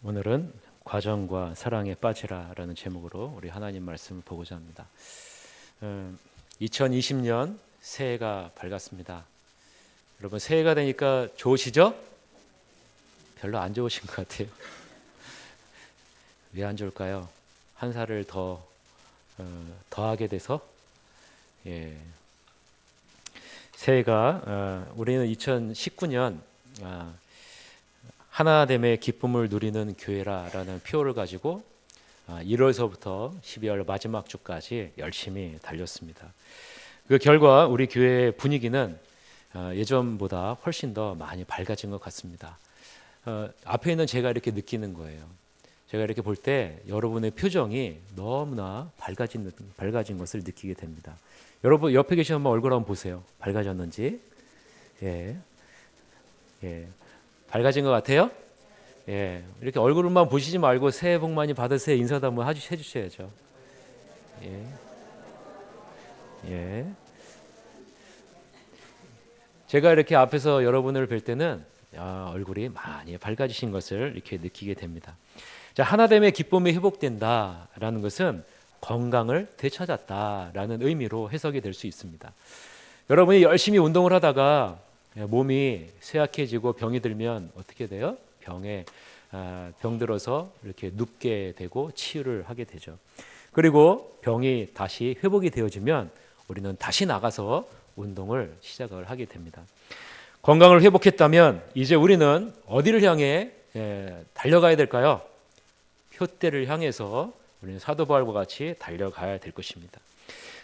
오늘은 과정과 사랑에 빠지라라는 제목으로 우리 하나님 말씀을 보고자 합니다. 2020년 새해가 밝았습니다. 여러분 새해가 되니까 좋으시죠? 별로 안 좋으신 것 같아요. 왜 안 좋을까요? 한 살을 더하게 돼서 새해가 우리는 2019년 하나됨의 기쁨을 누리는 교회라라는 표어를 가지고 1월서부터 12월 마지막 주까지 열심히 달렸습니다. 그 결과 우리 교회의 분위기는 예전보다 훨씬 더 많이 밝아진 것 같습니다. 앞에 있는 제가 이렇게 느끼는 거예요. 제가 이렇게 볼 때 여러분의 표정이 너무나 밝아진 것을 느끼게 됩니다. 여러분 옆에 계신 한번 얼굴 한번 보세요. 밝아졌는지. 예. 밝아진 것 같아요? 예. 이렇게 얼굴만 보시지 말고 새해 복 많이 받으세요. 인사도 한번 해주셔야죠. 예. 예. 제가 이렇게 앞에서 여러분을 뵐 때는 얼굴이 많이 밝아지신 것을 이렇게 느끼게 됩니다. 자, 하나됨의 기쁨이 회복된다라는 것은 건강을 되찾았다라는 의미로 해석이 될 수 있습니다. 여러분이 열심히 운동을 하다가 몸이 쇠약해지고 병이 들면 어떻게 돼요? 병 들어서 이렇게 눕게 되고 치유를 하게 되죠. 그리고 병이 다시 회복이 되어지면 우리는 다시 나가서 운동을 시작을 하게 됩니다. 건강을 회복했다면 이제 우리는 어디를 향해 달려가야 될까요? 표대를 향해서 우리는 사도 바울과 같이 달려가야 될 것입니다.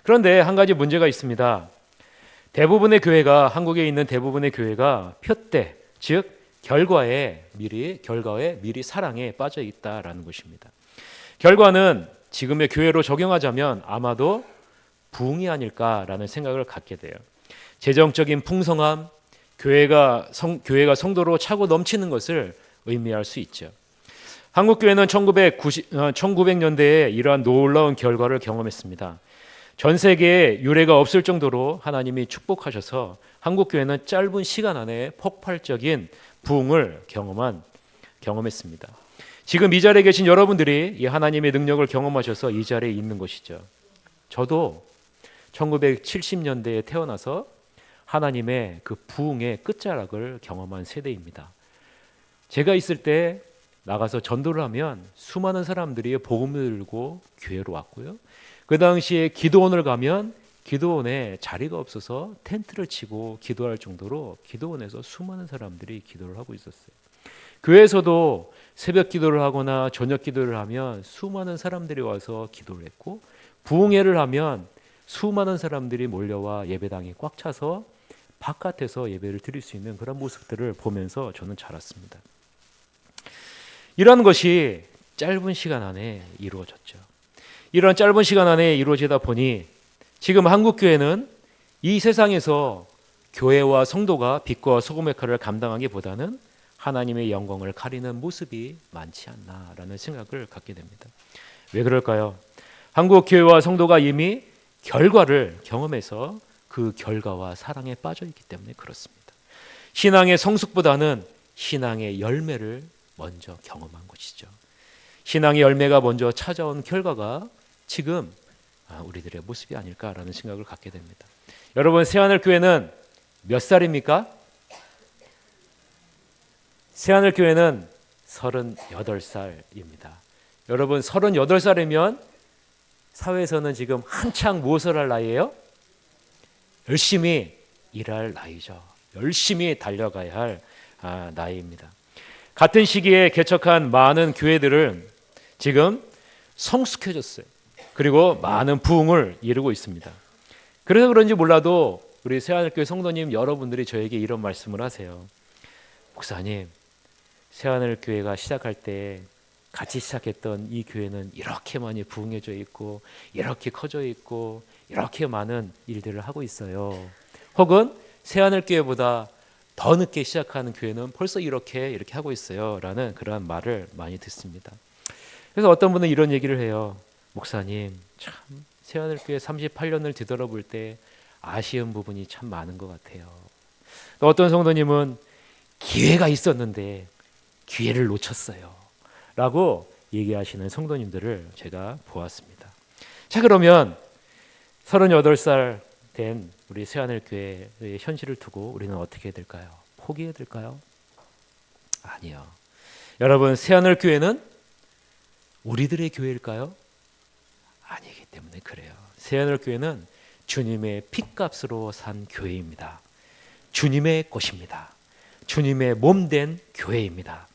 그런데 한 가지 문제가 있습니다. 대부분의 교회가, 한국에 있는 대부분의 교회가 표대, 즉 결과에 미리 사랑에 빠져 있다라는 것입니다. 결과는 지금의 교회로 적용하자면 아마도 부흥이 아닐까라는 생각을 갖게 돼요. 재정적인 풍성함, 교회가 성도로 차고 넘치는 것을 의미할 수 있죠. 한국 교회는 1900년대에 이러한 놀라운 결과를 경험했습니다. 전 세계에 유례가 없을 정도로 하나님이 축복하셔서 한국 교회는 짧은 시간 안에 폭발적인 부흥을 경험했습니다. 지금 이 자리에 계신 여러분들이 이 하나님의 능력을 경험하셔서 이 자리에 있는 것이죠. 저도 1970년대에 태어나서 하나님의 그 부흥의 끝자락을 경험한 세대입니다. 제가 있을 때 나가서 전도를 하면 수많은 사람들이 복음을 들고 교회로 왔고요. 그 당시에 기도원을 가면 기도원에 자리가 없어서 텐트를 치고 기도할 정도로 기도원에서 수많은 사람들이 기도를 하고 있었어요. 교회에서도 새벽 기도를 하거나 저녁 기도를 하면 수많은 사람들이 와서 기도를 했고, 부흥회를 하면 수많은 사람들이 몰려와 예배당이 꽉 차서 바깥에서 예배를 드릴 수 있는 그런 모습들을 보면서 저는 자랐습니다. 이런 것이 짧은 시간 안에 이루어졌죠. 이런 짧은 시간 안에 이루어지다 보니 지금 한국교회는 이 세상에서 교회와 성도가 빛과 소금의 역할을 감당하기보다는 하나님의 영광을 가리는 모습이 많지 않나라는 생각을 갖게 됩니다. 왜 그럴까요? 한국교회와 성도가 이미 결과를 경험해서 그 결과와 사랑에 빠져 있기 때문에 그렇습니다. 신앙의 성숙보다는 신앙의 열매를 먼저 경험한 것이죠. 신앙의 열매가 먼저 찾아온 결과가 지금 우리들의 모습이 아닐까라는 생각을 갖게 됩니다. 여러분, 새하늘교회는 몇 살입니까? 새하늘교회는 38살입니다. 여러분, 38살이면 사회에서는 지금 한창 무엇을 할 나이예요? 열심히 일할 나이죠. 열심히 달려가야 할 나이입니다. 같은 시기에 개척한 많은 교회들은 지금 성숙해졌어요. 그리고 많은 부흥을 이루고 있습니다. 그래서 그런지 몰라도 우리 새하늘교회 성도님 여러분들이 저에게 이런 말씀을 하세요. 목사님, 새하늘교회가 시작할 때 같이 시작했던 이 교회는 이렇게 많이 부흥해져 있고 이렇게 커져 있고 이렇게 많은 일들을 하고 있어요. 혹은 새하늘교회보다 더 늦게 시작하는 교회는 벌써 이렇게 하고 있어요 라는 그러한 말을 많이 듣습니다. 그래서 어떤 분은 이런 얘기를 해요. 목사님, 참 새하늘교회 38년을 뒤돌아볼 때 아쉬운 부분이 참 많은 것 같아요. 또 어떤 성도님은 기회가 있었는데 기회를 놓쳤어요 라고 얘기하시는 성도님들을 제가 보았습니다. 자, 그러면 38살 된 우리 새하늘교회의 현실을 두고 우리는 어떻게 해야 될까요? 포기해야 될까요? 아니요. 여러분, 새하늘교회는 우리들의 교회일까요? 아니기 때문에 그래요. 새하늘교회는 주님의 핏값으로 산 교회입니다. 주님의 것입니다. 주님의 몸된 교회입니다.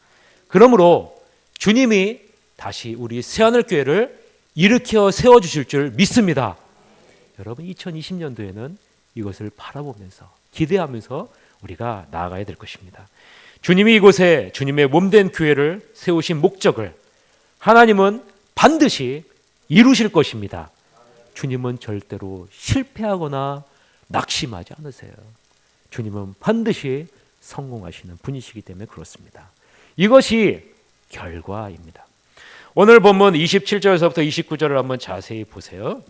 그러므로 주님이 다시 우리 새하늘교회를 일으켜 세워주실 줄 믿습니다. 여러분, 2020년도에는 이것을 바라보면서 기대하면서 우리가 나아가야 될 것입니다. 주님이 이곳에 주님의 몸된 교회를 세우신 목적을 하나님은 반드시 이루실 것입니다. 주님은 절대로 실패하거나 낙심하지 않으세요. 주님은 반드시 성공하시는 분이시기 때문에 그렇습니다. 이것이 결과입니다. 오늘 본문 27절에서부터 29절을 한번 자세히 보세요.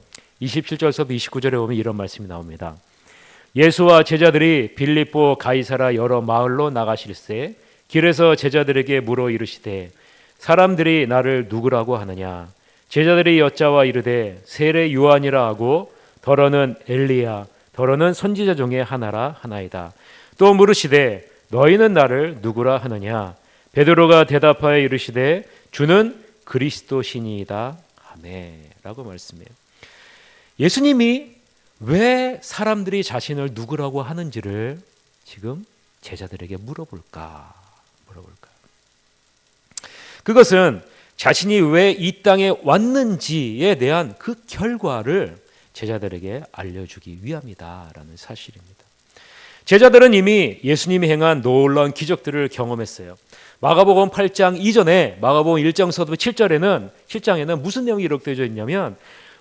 27절에서부터 29절에 보면 이런 말씀이 나옵니다. 예수와 제자들이 빌립보 가이사라 여러 마을로 나가실새 길에서 제자들에게 물어 이르시되 사람들이 나를 누구라고 하느냐? 제자들이 여짜와 이르되 세례 요한이라 하고 더러는 엘리야 더러는 선지자 중에 하나라 하나이다. 또 물으시되 너희는 나를 누구라 하느냐? 베드로가 대답하여 이르시되 주는 그리스도시니이다 하매 라고 말씀해요. 예수님이 왜 사람들이 자신을 누구라고 하는지를 지금 제자들에게 물어볼까? 그것은 자신이 왜 이 땅에 왔는지에 대한 그 결과를 제자들에게 알려주기 위함이다라는 사실입니다. 제자들은 이미 예수님이 행한 놀라운 기적들을 경험했어요. 마가복음 8장 이전에 마가복음 1장 서두 7장에는 무슨 내용이 기록되어 있냐면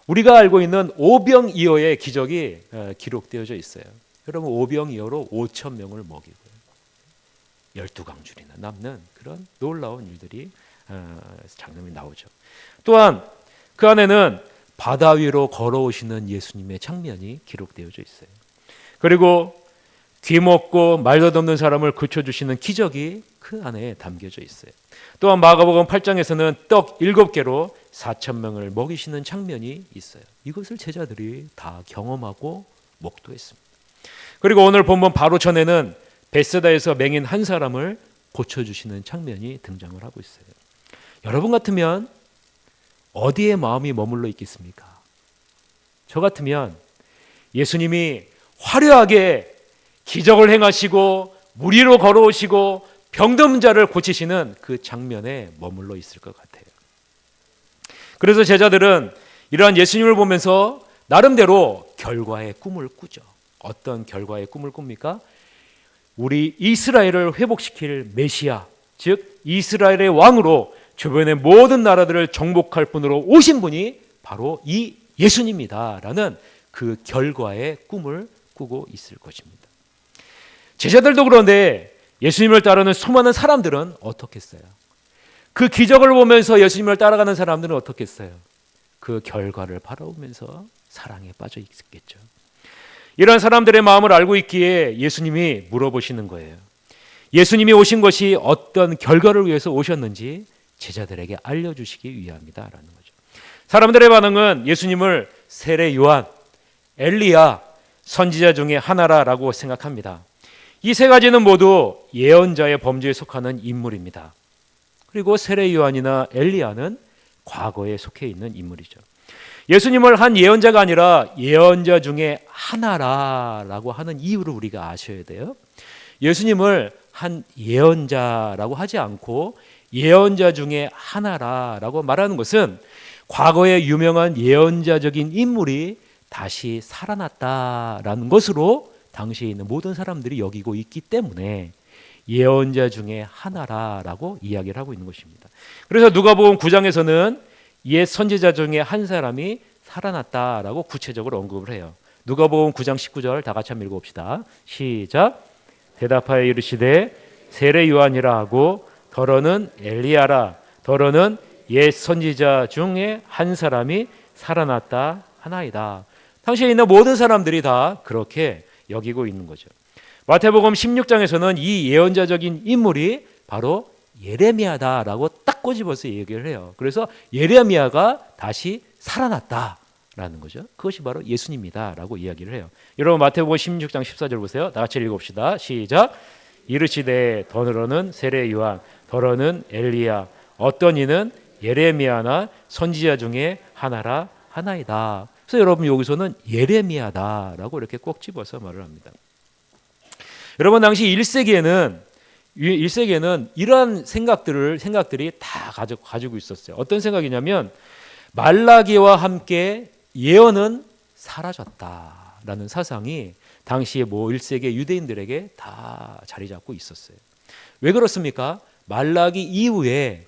우리가 알고 있는 오병이어의 기적이 기록되어져 있어요. 여러분, 오병이어로 5천 명을 먹이고요. 12강줄이나 남는 그런 놀라운 일들이 장면이 나오죠. 또한 그 안에는 바다 위로 걸어오시는 예수님의 장면이 기록되어져 있어요. 그리고 귀먹고 말도 없는 사람을 고쳐주시는 기적이 그 안에 담겨져 있어요. 또한 마가복음 8장에서는 떡 7개로 4천 명을 먹이시는 장면이 있어요. 이것을 제자들이 다 경험하고 목도했습니다. 그리고 오늘 본문 바로 전에는 베세다에서 맹인 한 사람을 고쳐주시는 장면이 등장을 하고 있어요. 여러분 같으면 어디에 마음이 머물러 있겠습니까? 저 같으면 예수님이 화려하게 기적을 행하시고 물 위로 걸어오시고 병든 자를 고치시는 그 장면에 머물러 있을 것 같아요. 그래서 제자들은 이러한 예수님을 보면서 나름대로 결과의 꿈을 꾸죠. 어떤 결과의 꿈을 꿉니까? 우리 이스라엘을 회복시킬 메시아, 즉 이스라엘의 왕으로 주변의 모든 나라들을 정복할 분으로 오신 분이 바로 이 예수님이다라는 그 결과의 꿈을 꾸고 있을 것입니다. 제자들도 그런데 예수님을 따르는 수많은 사람들은 어떻겠어요? 그 기적을 보면서 예수님을 따라가는 사람들은 어떻겠어요? 그 결과를 바라보면서 사랑에 빠져 있겠죠. 이런 사람들의 마음을 알고 있기에 예수님이 물어보시는 거예요. 예수님이 오신 것이 어떤 결과를 위해서 오셨는지 제자들에게 알려주시기 위함이다라는 거죠. 사람들의 반응은 예수님을 세례 요한, 엘리야, 선지자 중에 하나라고 생각합니다. 이 세 가지는 모두 예언자의 범주에 속하는 인물입니다. 그리고 세례 요한이나 엘리야는 과거에 속해 있는 인물이죠. 예수님을 한 예언자가 아니라 예언자 중에 하나라고 하는 이유를 우리가 아셔야 돼요. 예수님을 한 예언자라고 하지 않고 예언자 중에 하나라고 말하는 것은 과거에 유명한 예언자적인 인물이 다시 살아났다라는 것으로 당시에 있는 모든 사람들이 여기고 있기 때문에 예언자 중에 하나라고 이야기를 하고 있는 것입니다. 그래서 누가복음 9장에서는 옛 선지자 중에 한 사람이 살아났다라고 구체적으로 언급을 해요. 누가복음 9장 19절 다 같이 한번 읽어봅시다. 시작. 대답하여 이르시되 세례 요한이라 하고 더러는 엘리야라 더러는 옛 선지자 중에 한 사람이 살아났다 하나이다. 당시에 있는 모든 사람들이 다 그렇게 여기고 있는 거죠. 마태복음 16장에서는 이 예언자적인 인물이 바로 예레미야다라고 딱 꼬집어서 얘기를 해요. 그래서 예레미야가 다시 살아났다라는 거죠. 그것이 바로 예수님이다라고 이야기를 해요. 여러분 마태복음 16장 14절 보세요. 다 같이 읽읍시다. 시작. 이르시되 더러는 세례 요한, 더러는 엘리야, 어떤 이는 예레미야나 선지자 중에 하나이다. 그래서 여러분 여기서는 예레미야다라고 이렇게 꼭 집어서 말을 합니다. 여러분 당시 1세기에는 이러한 생각들이 다 가지고 있었어요. 어떤 생각이냐면 말라기와 함께 예언은 사라졌다라는 사상이 당시에 1세기 유대인들에게 다 자리 잡고 있었어요. 왜 그렇습니까? 말라기 이후에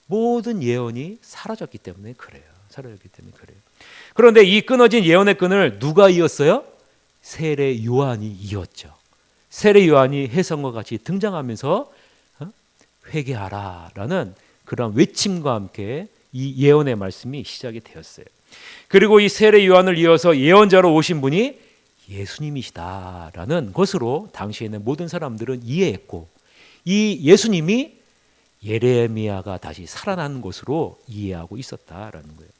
모든 예언이 사라졌기 때문에 그래요. 그런데 이 끊어진 예언의 끈을 누가 이었어요? 세례 요한이 이었죠. 세례 요한이 혜성과 같이 등장하면서 회개하라라는 그런 외침과 함께 이 예언의 말씀이 시작이 되었어요. 그리고 이 세례 요한을 이어서 예언자로 오신 분이 예수님이시다라는 것으로 당시에는 모든 사람들은 이해했고, 이 예수님이 예레미야가 다시 살아난 것으로 이해하고 있었다라는 거예요.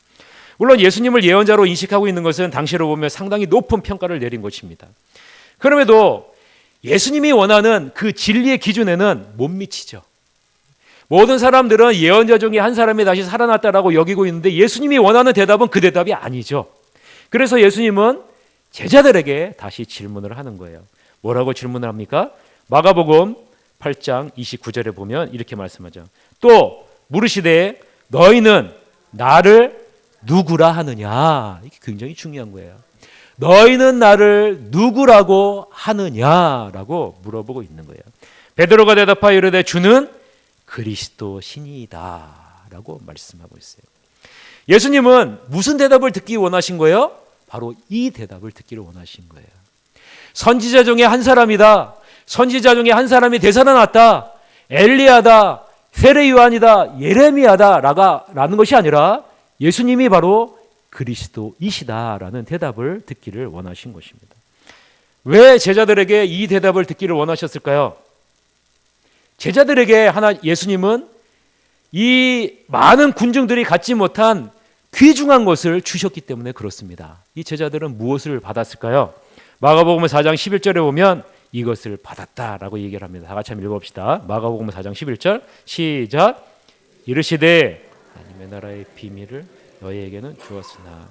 물론 예수님을 예언자로 인식하고 있는 것은 당시로 보면 상당히 높은 평가를 내린 것입니다. 그럼에도 예수님이 원하는 그 진리의 기준에는 못 미치죠. 모든 사람들은 예언자 중에 한 사람이 다시 살아났다라고 여기고 있는데 예수님이 원하는 대답은 그 대답이 아니죠. 그래서 예수님은 제자들에게 다시 질문을 하는 거예요. 뭐라고 질문을 합니까? 마가복음 8장 29절에 보면 이렇게 말씀하죠. 또 물으시되 너희는 나를 누구라 하느냐. 이게 굉장히 중요한 거예요. 너희는 나를 누구라고 하느냐라고 물어보고 있는 거예요. 베드로가 대답하여 이르되 주는 그리스도 신이다라고 말씀하고 있어요. 예수님은 무슨 대답을 듣기 원하신 거예요? 바로 이 대답을 듣기를 원하신 거예요. 선지자 중에 한 사람이다. 선지자 중에 한 사람이 되살아났다. 엘리야다. 세례 요한이다. 예레미야다라는 것이 아니라 예수님이 바로 그리스도이시다라는 대답을 듣기를 원하신 것입니다. 왜 제자들에게 이 대답을 듣기를 원하셨을까요? 제자들에게 예수님은 이 많은 군중들이 갖지 못한 귀중한 것을 주셨기 때문에 그렇습니다. 이 제자들은 무엇을 받았을까요? 마가복음 4장 11절에 보면 이것을 받았다라고 얘기를 합니다. 다 같이 한번 읽어봅시다. 마가복음 4장 11절 시작. 이르시되 하나님의 나라의 비밀을 너희에게는 주었으나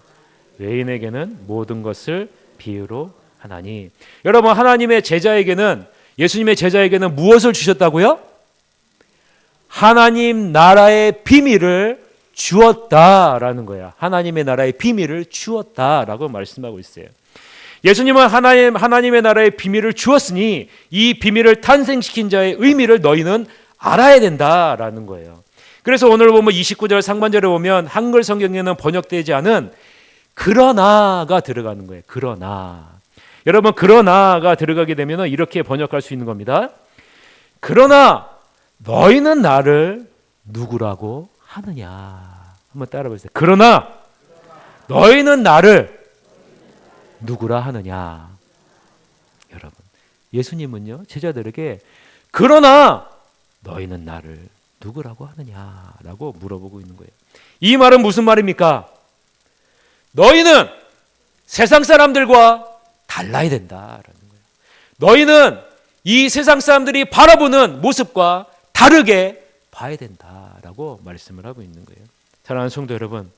외인에게는 모든 것을 비유로 하나니. 여러분 하나님의 제자에게는, 예수님의 제자에게는 무엇을 주셨다고요? 하나님 나라의 비밀을 주었다라는 거야. 하나님의 나라의 비밀을 주었다라고 말씀하고 있어요. 예수님은 하나님의 나라의 비밀을 주었으니 이 비밀을 탄생시킨 자의 의미를 너희는 알아야 된다라는 거예요. 그래서 오늘 보면 29절 상반절에 보면 한글 성경에는 번역되지 않은 그러나가 들어가는 거예요. 그러나. 여러분 그러나가 들어가게 되면 이렇게 번역할 수 있는 겁니다. 그러나 너희는 나를 누구라고 하느냐. 한번 따라 보세요. 그러나 너희는 나를 누구라 하느냐. 여러분 예수님은요 제자들에게 그러나 너희는 나를 누구라고 하느냐라고 물어보고 있는 거예요. 이 말은 무슨 말입니까? 너희는 세상 사람들과 달라야 된다라는 거예요. 너희는 이 세상 사람들이 바라보는 모습과 다르게 봐야 된다라고 말씀을 하고 있는 거예요. 사랑하는 성도 여러분,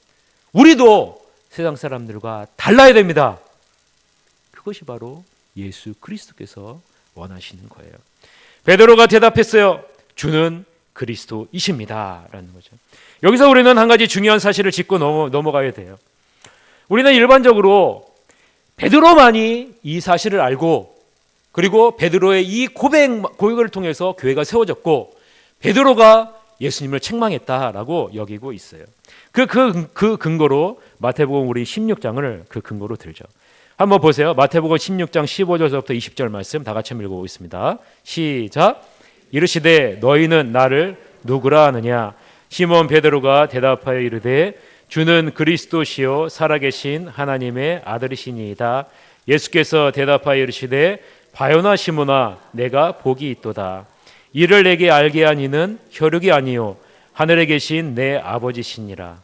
우리도 세상 사람들과 달라야 됩니다. 그것이 바로 예수 그리스도께서 원하시는 거예요. 베드로가 대답했어요. 주는 그리스도이십니다 라는 거죠. 여기서 우리는 한 가지 중요한 사실을 짚고 넘어가야 돼요. 우리는 일반적으로 베드로만이 이 사실을 알고, 그리고 베드로의 이 고백을 통해서 교회가 세워졌고 베드로가 예수님을 책망했다라고 여기고 있어요. 그 근거로 마태복음 우리 16장을 그 근거로 들죠. 한번 보세요. 마태복음 16장 15절부터 20절 말씀 다 같이 읽어보겠습니다. 시작. 이르시되 너희는 나를 누구라 하느냐. 시몬 베드로가 대답하여 이르되 주는 그리스도시요 살아계신 하나님의 아들이시니이다. 예수께서 대답하여 이르시되 바요나 시몬아 내가 복이 있도다. 이를 내게 알게 한 이는 혈육이 아니요 하늘에 계신 내 아버지시니라.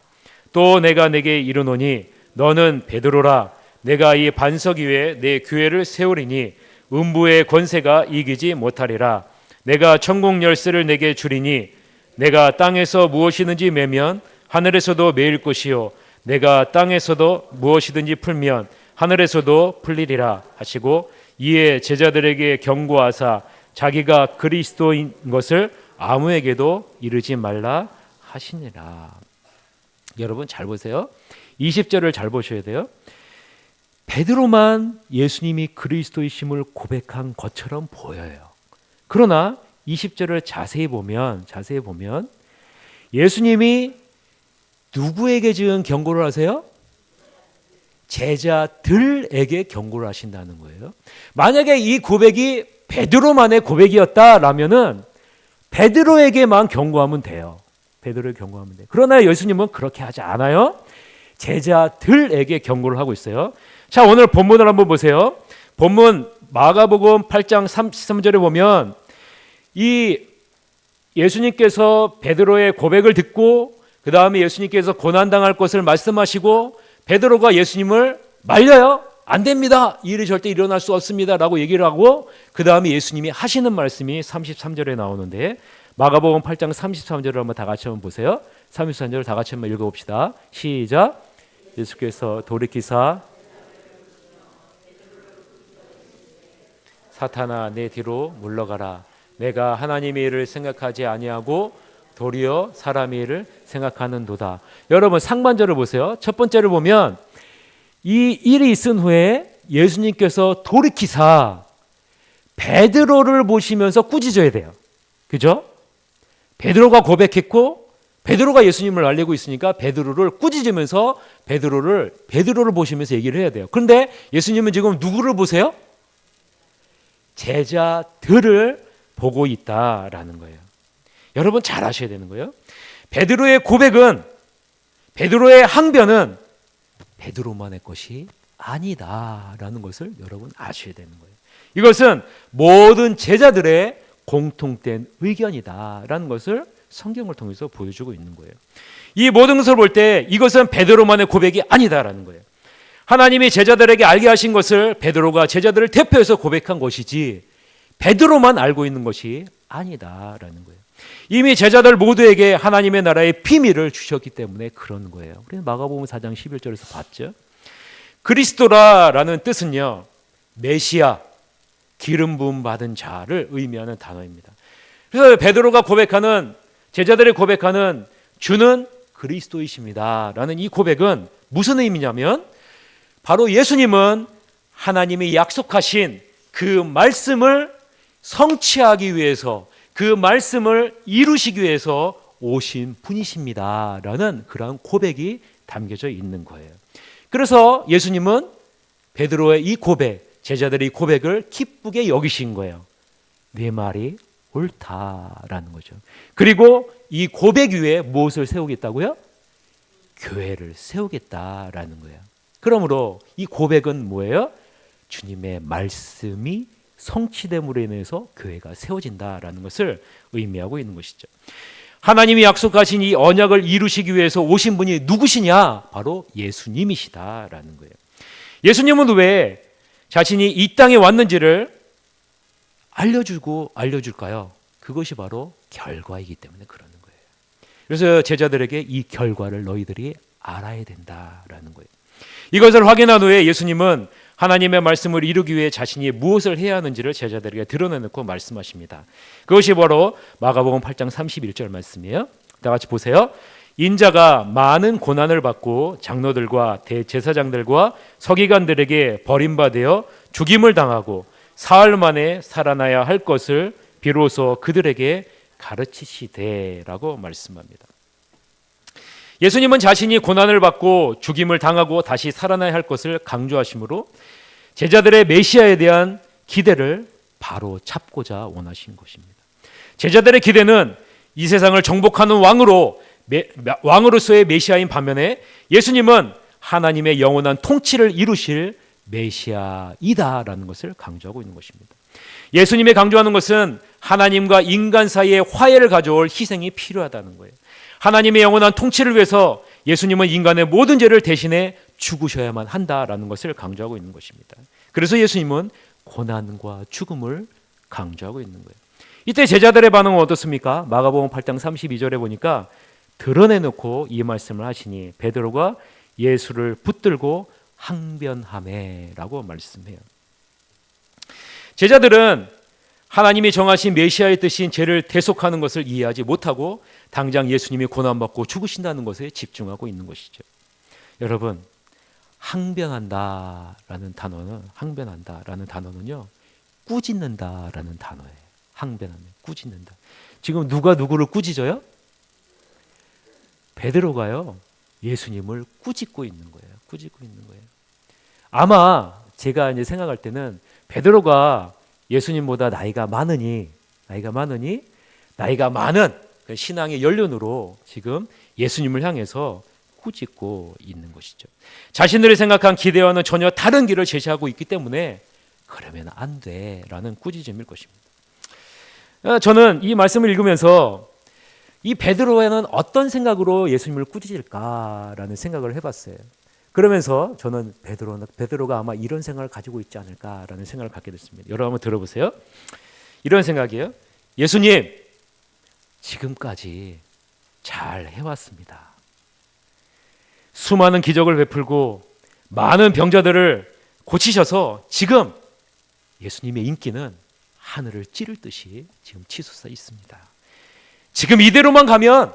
또 내가 내게 이르노니 너는 베드로라. 내가 이 반석 위에 내 교회를 세우리니 음부의 권세가 이기지 못하리라. 내가 천국 열쇠를 내게 주리니 내가 땅에서 무엇이든지 매면 하늘에서도 매일 것이요 내가 땅에서도 무엇이든지 풀면 하늘에서도 풀리리라 하시고, 이에 제자들에게 경고하사 자기가 그리스도인 것을 아무에게도 이르지 말라 하시니라. 여러분 잘 보세요. 20절을 잘 보셔야 돼요. 베드로만 예수님이 그리스도이심을 고백한 것처럼 보여요. 그러나 20절을 자세히 보면 예수님이 누구에게 지금 경고를 하세요? 제자들에게 경고를 하신다는 거예요. 만약에 이 고백이 베드로만의 고백이었다라면은 베드로에게만 경고하면 돼요. 베드로에게 경고하면 돼요. 그러나 예수님은 그렇게 하지 않아요. 제자들에게 경고를 하고 있어요. 자, 오늘 본문을 한번 보세요. 본문 마가복음 8장 33절에 보면 이 예수님께서 베드로의 고백을 듣고 그 다음에 예수님께서 고난당할 것을 말씀하시고 베드로가 예수님을 말려요. 안 됩니다. 이 일이 절대 일어날 수 없습니다 라고 얘기를 하고 그 다음에 예수님이 하시는 말씀이 33절에 나오는데, 마가복음 8장 33절을 한번 다 같이 한번 보세요. 33절 다 같이 한번 읽어봅시다. 시작. 예수께서 돌이키사 사탄아 내 뒤로 물러가라. 내가 하나님의 일을 생각하지 아니하고 도리어 사람의 일을 생각하는도다. 여러분 상반절을 보세요. 첫 번째를 보면 이 일이 있은 후에 예수님께서 돌이키사 베드로를 보시면서 꾸짖어야 돼요. 그죠? 베드로가 고백했고 베드로가 예수님을 알리고 있으니까 베드로를 꾸짖으면서 베드로를 보시면서 얘기를 해야 돼요. 그런데 예수님은 지금 누구를 보세요? 제자들을 보고 있다라는 거예요. 여러분 잘 아셔야 되는 거예요. 베드로의 고백은, 베드로의 항변은 베드로만의 것이 아니다라는 것을 여러분 아셔야 되는 거예요. 이것은 모든 제자들의 공통된 의견이다라는 것을 성경을 통해서 보여주고 있는 거예요. 이 모든 것을 볼 때 이것은 베드로만의 고백이 아니다라는 거예요. 하나님이 제자들에게 알게 하신 것을 베드로가 제자들을 대표해서 고백한 것이지 베드로만 알고 있는 것이 아니다라는 거예요. 이미 제자들 모두에게 하나님의 나라의 비밀을 주셨기 때문에 그런 거예요. 우리는 마가복음 4장 11절에서 봤죠. 그리스도라라는 뜻은요, 메시아, 기름 부음 받은 자를 의미하는 단어입니다. 그래서 베드로가 고백하는, 제자들이 고백하는 주는 그리스도이십니다 라는 이 고백은 무슨 의미냐면 바로 예수님은 하나님이 약속하신 그 말씀을 성취하기 위해서, 그 말씀을 이루시기 위해서 오신 분이십니다 라는 그런 고백이 담겨져 있는 거예요. 그래서 예수님은 베드로의 이 고백, 제자들의 이 고백을 기쁘게 여기신 거예요. 내 말이 옳다라는 거죠. 그리고 이 고백 위에 무엇을 세우겠다고요? 교회를 세우겠다라는 거예요. 그러므로 이 고백은 뭐예요? 주님의 말씀이 성취됨으로 인해서 교회가 세워진다라는 것을 의미하고 있는 것이죠. 하나님이 약속하신 이 언약을 이루시기 위해서 오신 분이 누구시냐? 바로 예수님이시다라는 거예요. 예수님은 왜 자신이 이 땅에 왔는지를 알려줄까요? 그것이 바로 결과이기 때문에 그러는 거예요. 그래서 제자들에게 이 결과를 너희들이 알아야 된다라는 거예요. 이것을 확인한 후에 예수님은 하나님의 말씀을 이루기 위해 자신이 무엇을 해야 하는지를 제자들에게 드러내놓고 말씀하십니다. 그것이 바로 마가복음 8장 31절 말씀이에요. 다 같이 보세요. 인자가 많은 고난을 받고 장로들과 대제사장들과 서기관들에게 버림받아 죽임을 당하고 사흘 만에 살아나야 할 것을 비로소 그들에게 가르치시되라고 말씀합니다. 예수님은 자신이 고난을 받고 죽임을 당하고 다시 살아나야 할 것을 강조하시므로 제자들의 메시아에 대한 기대를 바로 잡고자 원하신 것입니다. 제자들의 기대는 이 세상을 정복하는 왕으로서의 메시아인 반면에 예수님은 하나님의 영원한 통치를 이루실 메시아이다라는 것을 강조하고 있는 것입니다. 예수님이 강조하는 것은 하나님과 인간 사이에 화해를 가져올 희생이 필요하다는 거예요. 하나님의 영원한 통치를 위해서 예수님은 인간의 모든 죄를 대신해 죽으셔야만 한다라는 것을 강조하고 있는 것입니다. 그래서 예수님은 고난과 죽음을 강조하고 있는 거예요. 이때 제자들의 반응은 어떻습니까? 마가복음 8장 32절에 보니까 드러내놓고 이 말씀을 하시니 베드로가 예수를 붙들고 항변하매라고 말씀해요. 제자들은 하나님이 정하신 메시아의 뜻인 죄를 대속하는 것을 이해하지 못하고 당장 예수님이 고난받고 죽으신다는 것에 집중하고 있는 것이죠. 여러분, 항변한다라는 단어는요, 꾸짖는다라는 단어예요. 항변하면 꾸짖는다. 지금 누가 누구를 꾸짖어요? 베드로가요, 예수님을 꾸짖고 있는 거예요. 꾸짖고 있는 거예요. 아마 제가 이제 생각할 때는 베드로가 예수님보다 나이가 많은 그 신앙의 연륜으로 지금 예수님을 향해서 꾸짖고 있는 것이죠. 자신들이 생각한 기대와는 전혀 다른 길을 제시하고 있기 때문에 그러면 안 돼라는 꾸짖음일 것입니다. 저는 이 말씀을 읽으면서 이 베드로에는 어떤 생각으로 예수님을 꾸짖을까라는 생각을 해봤어요. 그러면서 저는 베드로가 아마 이런 생각을 가지고 있지 않을까라는 생각을 갖게 됐습니다. 여러분 한번 들어보세요. 이런 생각이에요. 예수님, 지금까지 잘 해왔습니다. 수많은 기적을 베풀고 많은 병자들을 고치셔서 지금 예수님의 인기는 하늘을 찌를 듯이 지금 치솟아 있습니다. 지금 이대로만 가면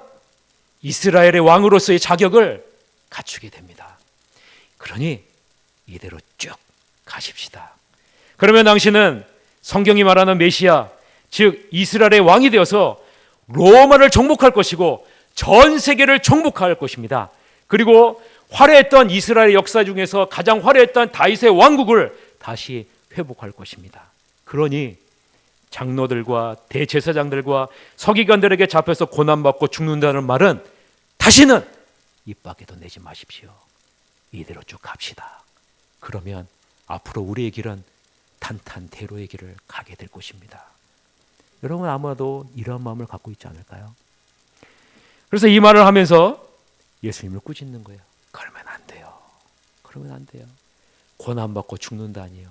이스라엘의 왕으로서의 자격을 갖추게 됩니다. 그러니 이대로 쭉 가십시다. 그러면 당신은 성경이 말하는 메시아, 즉 이스라엘의 왕이 되어서 로마를 정복할 것이고 전 세계를 정복할 것입니다. 그리고 화려했던 이스라엘 역사 중에서 가장 화려했던 다윗의 왕국을 다시 회복할 것입니다. 그러니 장로들과 대제사장들과 서기관들에게 잡혀서 고난받고 죽는다는 말은 다시는 입 밖에도 내지 마십시오. 이대로 쭉 갑시다. 그러면 앞으로 우리의 길은 탄탄대로의 길을 가게 될 것입니다. 여러분 아마도 이런 마음을 갖고 있지 않을까요? 그래서 이 말을 하면서 예수님을 꾸짖는 거예요. 그러면 안 돼요. 그러면 안 돼요. 고난받고 죽는다니요.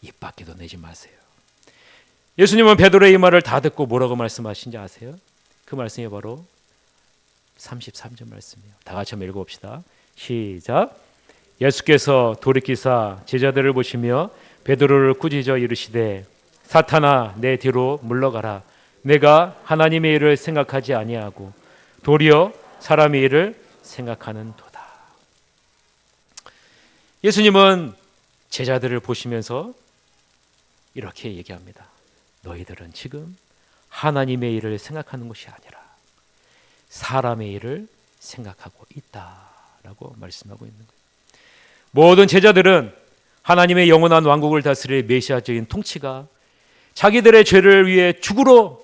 입 밖에도 내지 마세요. 예수님은 베드로의 이 말을 다 듣고 뭐라고 말씀하신지 아세요? 그 말씀이 바로 33절 말씀이에요. 다 같이 한번 읽어봅시다. 시작. 예수께서 돌이키사 제자들을 보시며 베드로를 꾸짖어 이르시되 사탄아 내 뒤로 물러가라. 내가 하나님의 일을 생각하지 아니하고 도리어 사람의 일을 생각하는 도다. 예수님은 제자들을 보시면서 이렇게 얘기합니다. 너희들은 지금 하나님의 일을 생각하는 것이 아니라 사람의 일을 생각하고 있다라고 말씀하고 있는 거예요. 모든 제자들은 하나님의 영원한 왕국을 다스릴 메시아적인 통치가 자기들의 죄를 위해 죽으러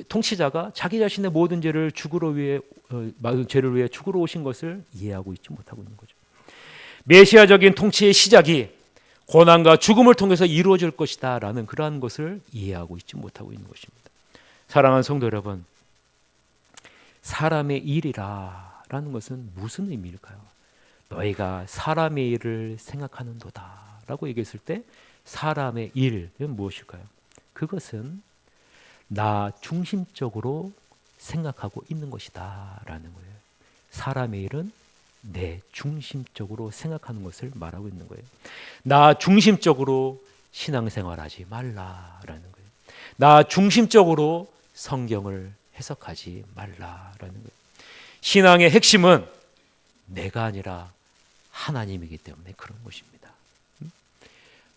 통치자가 자기 자신의 모든 죄를 위해 죽으러 오신 것을 이해하고 있지 못하고 있는 거죠. 메시아적인 통치의 시작이 고난과 죽음을 통해서 이루어질 것이다 라는 그러한 것을 이해하고 있지 못하고 있는 것입니다. 사랑하는 성도 여러분, 사람의 일이라 라는 것은 무슨 의미일까요? 너희가 사람의 일을 생각하는도다 라고 얘기했을 때 사람의 일은 무엇일까요? 그것은 나 중심적으로 생각하고 있는 것이다 라는 거예요. 사람의 일은 내 중심적으로 생각하는 것을 말하고 있는 거예요. 나 중심적으로 신앙생활하지 말라라는 거예요. 나 중심적으로 성경을 해석하지 말라라는 거예요. 신앙의 핵심은 내가 아니라 하나님이기 때문에 그런 것입니다.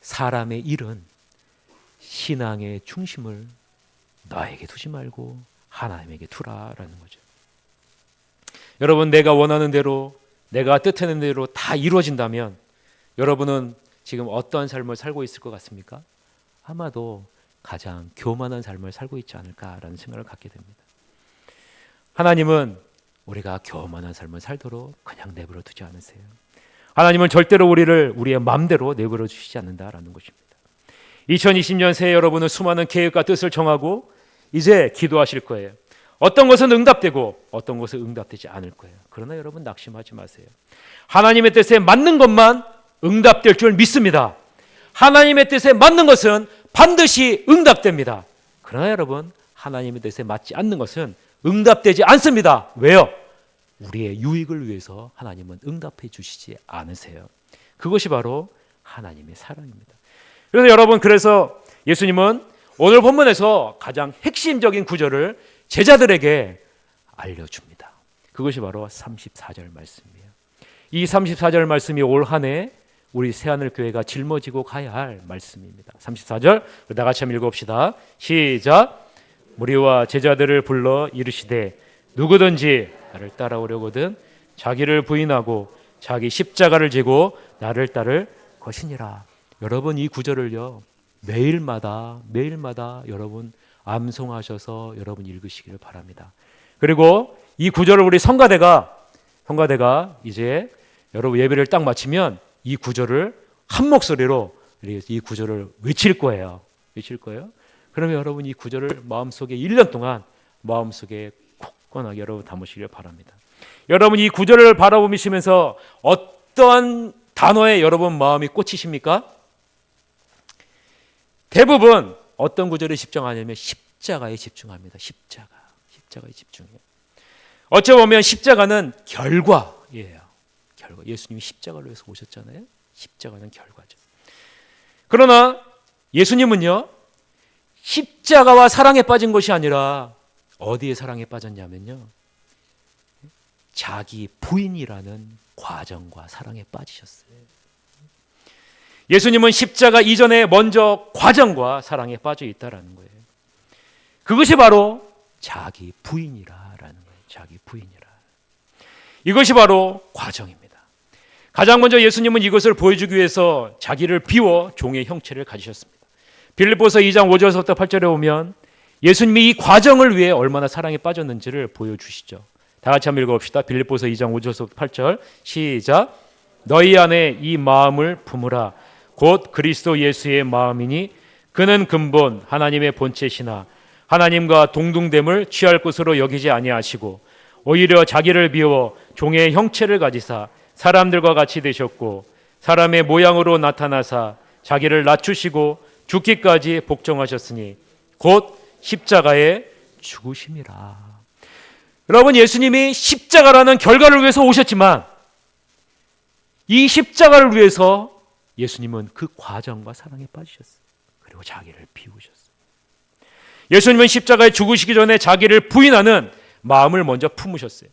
사람의 일은 신앙의 중심을 너에게 두지 말고 하나님에게 두라라는 거죠. 여러분, 내가 원하는 대로 내가 뜻하는 대로 다 이루어진다면 여러분은 지금 어떤 삶을 살고 있을 것 같습니까? 아마도 가장 교만한 삶을 살고 있지 않을까라는 생각을 갖게 됩니다. 하나님은 우리가 교만한 삶을 살도록 그냥 내버려 두지 않으세요. 하나님은 절대로 우리를 우리의 마음대로 내버려 주시지 않는다라는 것입니다. 2020년 새해 여러분은 수많은 계획과 뜻을 정하고 이제 기도하실 거예요. 어떤 것은 응답되고 어떤 것은 응답되지 않을 거예요. 그러나 여러분 낙심하지 마세요. 하나님의 뜻에 맞는 것만 응답될 줄 믿습니다. 하나님의 뜻에 맞는 것은 반드시 응답됩니다. 그러나 여러분 하나님의 뜻에 맞지 않는 것은 응답되지 않습니다. 왜요? 우리의 유익을 위해서 하나님은 응답해 주시지 않으세요. 그것이 바로 하나님의 사랑입니다. 그래서 여러분, 그래서 예수님은 오늘 본문에서 가장 핵심적인 구절을 제자들에게 알려줍니다. 그것이 바로 34절 말씀이에요. 이 34절 말씀이 올 한 해 우리 새하늘교회가 짊어지고 가야 할 말씀입니다. 34절 다 같이 한번 읽어봅시다. 시작. 무리와 제자들을 불러 이르시되 누구든지 나를 따라오려거든 자기를 부인하고 자기 십자가를 지고 나를 따를 것이니라. 여러분 이 구절을요 매일마다 여러분 암송하셔서 여러분 읽으시기를 바랍니다. 그리고 이 구절을 우리 성가대가 이제 여러분 예배를 딱 마치면 이 구절을 한 목소리로 이 구절을 외칠 거예요. 그러면 여러분 이 구절을 마음속에 1년 동안 마음속에 굳건하게 여러분 담으시길 바랍니다. 여러분 이 구절을 바라보시면서 어떠한 단어에 여러분 마음이 꽂히십니까? 대부분 어떤 구절에 집중하냐면 십자가에 집중합니다. 십자가에 집중해요. 어찌 보면 십자가는 결과예요. 예수님이 십자가를 위해서 오셨잖아요. 십자가는 결과죠. 그러나 예수님은요 십자가와 사랑에 빠진 것이 아니라 어디에 사랑에 빠졌냐면요 자기 부인이라는 과정과 사랑에 빠지셨어요. 예수님은 십자가 이전에 먼저 과정과 사랑에 빠져 있다라는 거예요. 그것이 바로 자기 부인이라는 거예요. 자기 부인이라. 이것이 바로 과정입니다. 가장 먼저 예수님은 이것을 보여주기 위해서 자기를 비워 종의 형체를 가지셨습니다. 빌립보서 2장 5절부터 8절에 보면 예수님이 이 과정을 위해 얼마나 사랑에 빠졌는지를 보여주시죠. 다 같이 한번 읽어봅시다. 빌립보서 2장 5절부터 8절 시작. 너희 안에 이 마음을 품으라. 곧 그리스도 예수의 마음이니 그는 근본 하나님의 본체시나 하나님과 동등됨을 취할 것으로 여기지 아니하시고 오히려 자기를 비워 종의 형체를 가지사 사람들과 같이 되셨고 사람의 모양으로 나타나사 자기를 낮추시고 죽기까지 복종하셨으니 곧 십자가에 죽으심이라. 여러분 예수님이 십자가라는 결과를 위해서 오셨지만 이 십자가를 위해서 예수님은 그 과정과 사랑에 빠지셨어요. 그리고 자기를 비우셨어요. 예수님은 십자가에 죽으시기 전에 자기를 부인하는 마음을 먼저 품으셨어요.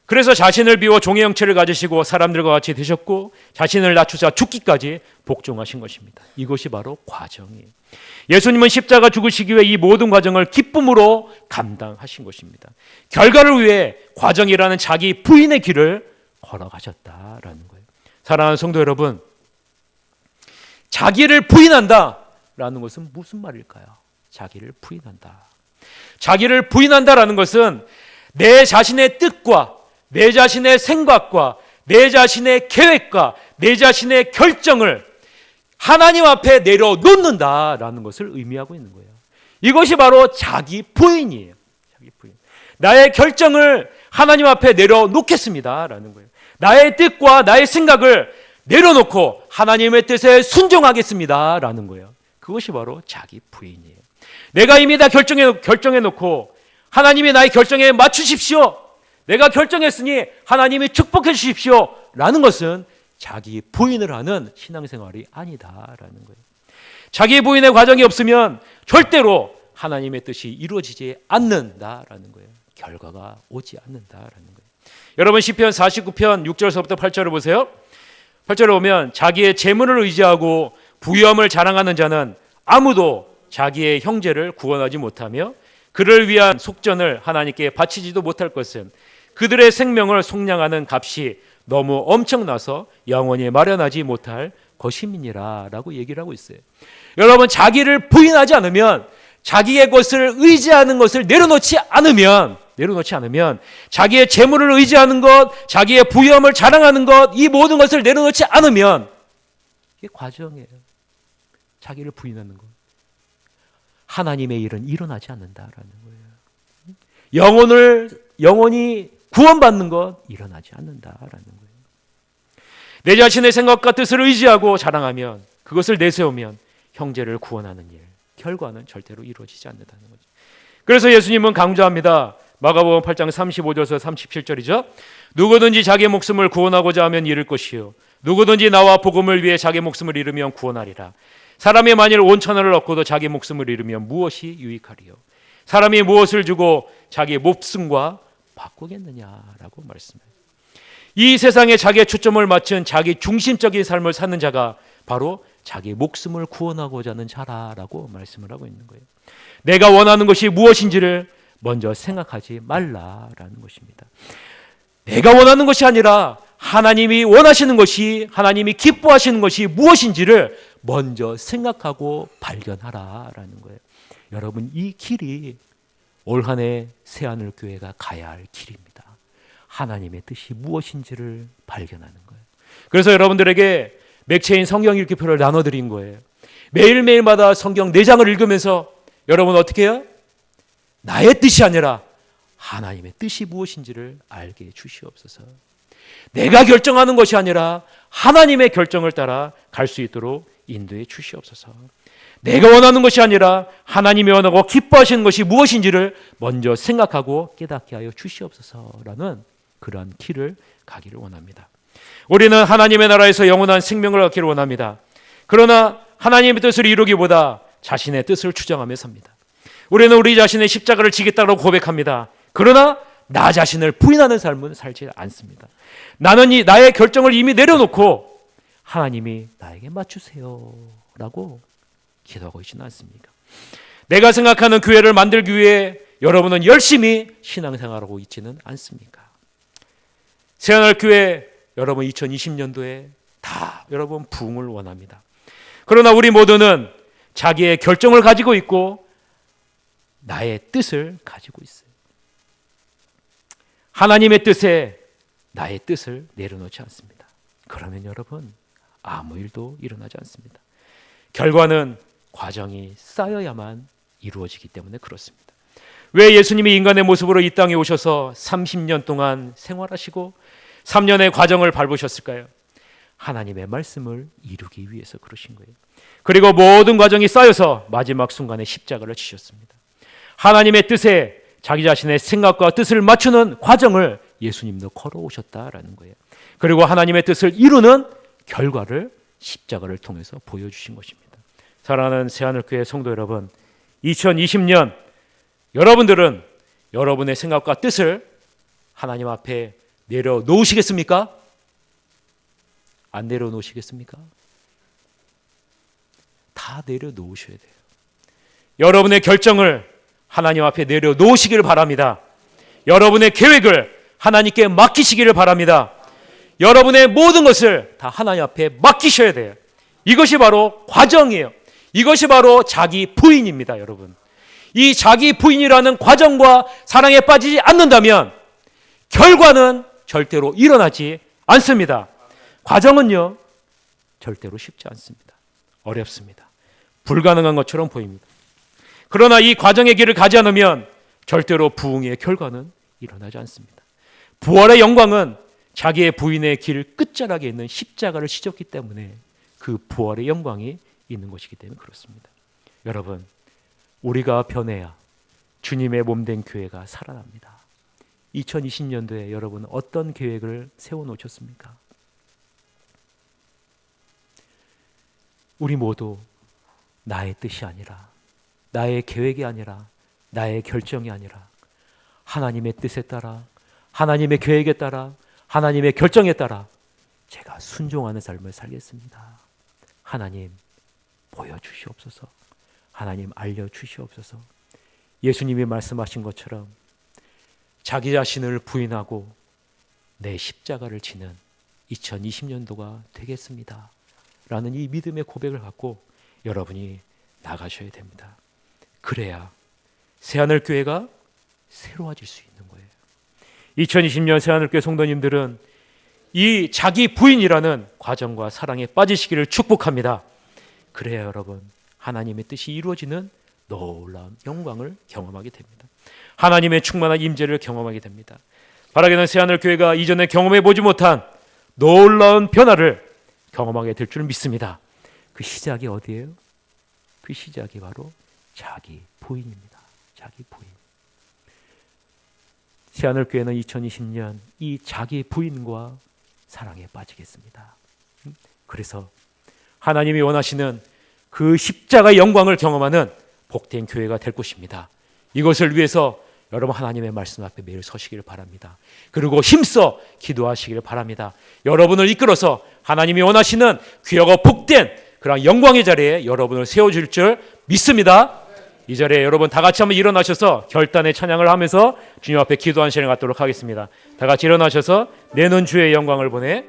그래서 자신을 비워 종의 형체를 가지시고 사람들과 같이 되셨고 자신을 낮추사 죽기까지 복종하신 것입니다. 이것이 바로 과정이에요. 예수님은 십자가 죽으시기 위해 이 모든 과정을 기쁨으로 감당하신 것입니다. 결과를 위해 과정이라는 자기 부인의 길을 걸어가셨다라는 거예요. 사랑하는 성도 여러분, 자기를 부인한다라는 것은 무슨 말일까요? 자기를 부인한다. 자기를 부인한다라는 것은 내 자신의 뜻과 내 자신의 생각과 내 자신의 계획과 내 자신의 결정을 하나님 앞에 내려놓는다라는 것을 의미하고 있는 거예요. 이것이 바로 자기 부인이에요. 자기 부인. 나의 결정을 하나님 앞에 내려놓겠습니다라는 거예요. 나의 뜻과 나의 생각을 내려놓고 하나님의 뜻에 순종하겠습니다라는 거예요. 그것이 바로 자기 부인이에요. 내가 이미 다 결정해놓고 하나님이 나의 결정에 맞추십시오. 내가 결정했으니 하나님이 축복해 주십시오 라는 것은 자기 부인을 하는 신앙생활이 아니다라는 거예요. 자기 부인의 과정이 없으면 절대로 하나님의 뜻이 이루어지지 않는다라는 거예요. 결과가 오지 않는다라는 거예요. 여러분 시편 49편 6절서부터 8절을 보세요. 8절에 보면 자기의 재물을 의지하고 부유함을 자랑하는 자는 아무도 자기의 형제를 구원하지 못하며 그를 위한 속전을 하나님께 바치지도 못할 것은 그들의 생명을 속량하는 값이 너무 엄청나서 영원히 마련하지 못할 것임이니라 라고 얘기를 하고 있어요. 여러분 자기를 부인하지 않으면 자기의 것을 의지하는 것을 내려놓지 않으면 자기의 재물을 의지하는 것, 자기의 부유함을 자랑하는 것, 이 모든 것을 내려놓지 않으면 이게 과정이에요. 자기를 부인하는 것. 하나님의 일은 일어나지 않는다라는 거예요. 영혼이 구원받는 것 일어나지 않는다라는 거예요. 내 자신의 생각과 뜻을 의지하고 자랑하면, 그것을 내세우면 형제를 구원하는 일, 결과는 절대로 이루어지지 않는다는 거죠. 그래서 예수님은 강조합니다. 마가복음 8장 35절에서 37절이죠. 누구든지 자기 목숨을 구원하고자 하면 잃을 것이요, 누구든지 나와 복음을 위해 자기 목숨을 잃으면 구원하리라. 사람이 만일 온 천하를 얻고도 자기 목숨을 잃으면 무엇이 유익하리요? 사람이 무엇을 주고 자기 목숨과 바꾸겠느냐라고 말씀해요. 이 세상에 자기의 초점을 맞춘 자기 중심적인 삶을 사는 자가 바로 자기 목숨을 구원하고자 하는 자라라고 말씀을 하고 있는 거예요. 내가 원하는 것이 무엇인지를 먼저 생각하지 말라라는 것입니다. 내가 원하는 것이 아니라 하나님이 원하시는 것이, 하나님이 기뻐하시는 것이 무엇인지를 먼저 생각하고 발견하라라는 거예요. 여러분, 이 길이 올 한 해 새하늘교회가 가야 할 길입니다. 하나님의 뜻이 무엇인지를 발견하는 거예요. 그래서 여러분들에게 맥체인 성경 읽기표를 나눠드린 거예요. 매일매일마다 성경 4장을 읽으면서 여러분 어떻게 해요? 나의 뜻이 아니라 하나님의 뜻이 무엇인지를 알게 해주시옵소서. 내가 결정하는 것이 아니라 하나님의 결정을 따라 갈 수 있도록 인도해 주시옵소서. 내가 원하는 것이 아니라 하나님이 원하고 기뻐하시는 것이 무엇인지를 먼저 생각하고 깨닫게 하여 주시옵소서라는 그러한 길을 가기를 원합니다. 우리는 하나님의 나라에서 영원한 생명을 얻기를 원합니다. 그러나 하나님의 뜻을 이루기보다 자신의 뜻을 추정하며 삽니다. 우리는 우리 자신의 십자가를 지겠다고 고백합니다. 그러나 나 자신을 부인하는 삶은 살지 않습니다. 나는 나의 결정을 이미 내려놓고 하나님이 나에게 맞추세요 라고 기도하고 있지는 않습니까? 내가 생각하는 교회를 만들기 위해 여러분은 열심히 신앙생활하고 있지는 않습니까? 새하늘교회 여러분 2020년도에 다 여러분 부흥을 원합니다. 그러나 우리 모두는 자기의 결정을 가지고 있고 나의 뜻을 가지고 있어요. 하나님의 뜻에 나의 뜻을 내려놓지 않습니다. 그러면 여러분 아무 일도 일어나지 않습니다. 결과는 과정이 쌓여야만 이루어지기 때문에 그렇습니다. 왜 예수님이 인간의 모습으로 이 땅에 오셔서 30년 동안 생활하시고 3년의 과정을 밟으셨을까요? 하나님의 말씀을 이루기 위해서 그러신 거예요. 그리고 모든 과정이 쌓여서 마지막 순간에 십자가를 지셨습니다. 하나님의 뜻에 자기 자신의 생각과 뜻을 맞추는 과정을 예수님도 걸어오셨다라는 거예요. 그리고 하나님의 뜻을 이루는 결과를 십자가를 통해서 보여주신 것입니다. 사랑하는 새하늘교회 성도 여러분, 2020년 여러분들은 여러분의 생각과 뜻을 하나님 앞에 내려놓으시겠습니까? 안 내려놓으시겠습니까? 다 내려놓으셔야 돼요. 여러분의 결정을 하나님 앞에 내려놓으시기를 바랍니다. 여러분의 계획을 하나님께 맡기시기를 바랍니다. 여러분의 모든 것을 다 하나님 앞에 맡기셔야 돼요. 이것이 바로 과정이에요. 이것이 바로 자기 부인입니다, 여러분. 이 자기 부인이라는 과정과 사랑에 빠지지 않는다면 결과는 절대로 일어나지 않습니다. 과정은요, 절대로 쉽지 않습니다. 어렵습니다. 불가능한 것처럼 보입니다. 그러나 이 과정의 길을 가지 않으면 절대로 부흥의 결과는 일어나지 않습니다. 부활의 영광은 자기의 부인의 길 끝자락에 있는 십자가를 지셨기 때문에 그 부활의 영광이 있는 것이기 때문에 그렇습니다. 여러분, 우리가 변해야 주님의 몸된 교회가 살아납니다. 2020년도에 여러분 어떤 계획을 세워놓으셨습니까? 우리 모두 나의 뜻이 아니라, 나의 계획이 아니라, 나의 결정이 아니라 하나님의 뜻에 따라, 하나님의 계획에 따라, 하나님의 결정에 따라 제가 순종하는 삶을 살겠습니다. 하나님 보여주시옵소서. 하나님 알려주시옵소서. 예수님이 말씀하신 것처럼 자기 자신을 부인하고 내 십자가를 지는 2020년도가 되겠습니다. 라는 이 믿음의 고백을 갖고 여러분이 나가셔야 됩니다. 그래야 새하늘교회가 새로워질 수 있는 거예요. 2020년 새하늘교회 성도님들은 이 자기 부인이라는 과정과 사랑에 빠지시기를 축복합니다. 그래야 여러분 하나님의 뜻이 이루어지는 놀라운 영광을 경험하게 됩니다. 하나님의 충만한 임재를 경험하게 됩니다. 바라기는 새하늘 교회가 이전에 경험해 보지 못한 놀라운 변화를 경험하게 될 줄 믿습니다. 그 시작이 어디예요? 그 시작이 바로 자기 부인입니다. 자기 부인. 새하늘 교회는 2020년 이 자기 부인과 사랑에 빠지겠습니다. 그래서 하나님이 원하시는 그 십자가의 영광을 경험하는 복된 교회가 될 것입니다. 이것을 위해서 여러분 하나님의 말씀 앞에 매일 서시기를 바랍니다. 그리고 힘써 기도하시기를 바랍니다. 여러분을 이끌어서 하나님이 원하시는 귀하고 복된 그런 영광의 자리에 여러분을 세워줄 줄 믿습니다. 이 자리에 여러분 다 같이 한번 일어나셔서 결단의 찬양을 하면서 주님 앞에 기도하는 시간을 갖도록 하겠습니다. 다 같이 일어나셔서 내는 주의 영광을 보내